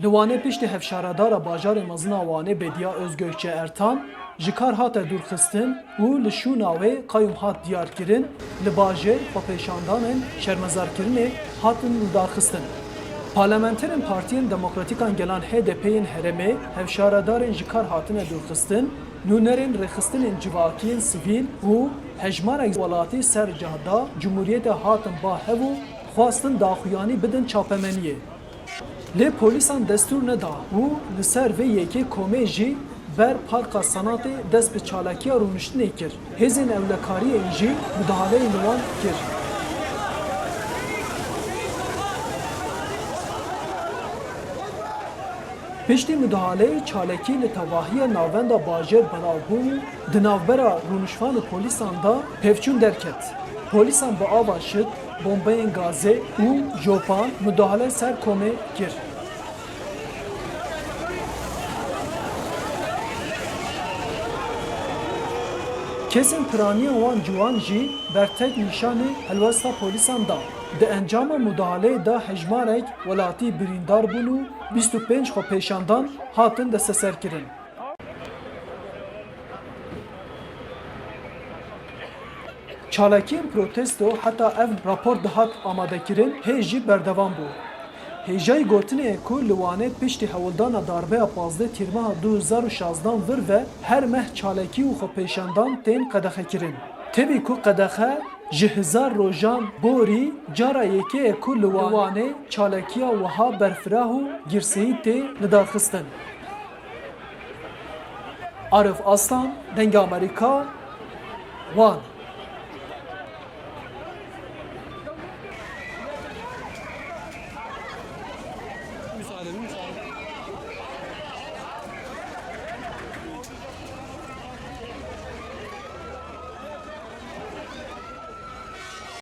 Li Wanê piştî hevşaradara bajarê mezina Wanê Bediya Özgökçe Ertan ji kar hate dûrxistin û li şûna wê qayûm hat diyarkirin li bajêr xwepêşandanên şermezarkirinê hatin lidarxistin. Parlamenterên Partiyên Demokratîkan Gelan HDP'yên Herêmê hevşaradarên ji kar hatine dûrxistin, nûnerên rêxistinên civakiyên sivîl û hejmarek welatî ser cihda Cumhuriyetê hatin ba hev û xwastin daxuyanî bidin çapemeniyê. Lê polîsan destûr neda û li ser vê yekê komê jî ber Parka Sanatê dest bi çalakiya rûniştinê kir. Hêzên ewlekariyên jî müdahaleyên li wan kir. Piştî müdahaleyê çalakî li tevahiya navenda bajêr belavbûn û di navbera rûnişvanê polîsan da pevçûn derket. Polîsan bi ava şit, bombeyên gazê û jopan müdahale ser komê kir. Kesên piraniya wan ciwan jî bertek nîşanê helwesta polîsan da. Di encama müdahaleyê da hejmarek welatî birîndar bûn û 25 xwepêşandan hatin desteserkirin. Çalakiyên protesto heta ev rapor dihat amadekirin hê jî berdevam bû. Hêjayî gotinê ku li Wanê piştî hewildana darbeya 15 tîrmeha 2016 vir ve her meh çalakî û xwepêşandan tên qedexekirin. Tevî ku qedexe ji hizar rojan borî cara yekê ye ku li Wanê çalakiya wiha berfirah û girseyî tê lidarxistin. Arif Aslan, Dengê Amerîka, Wan. Müsaade.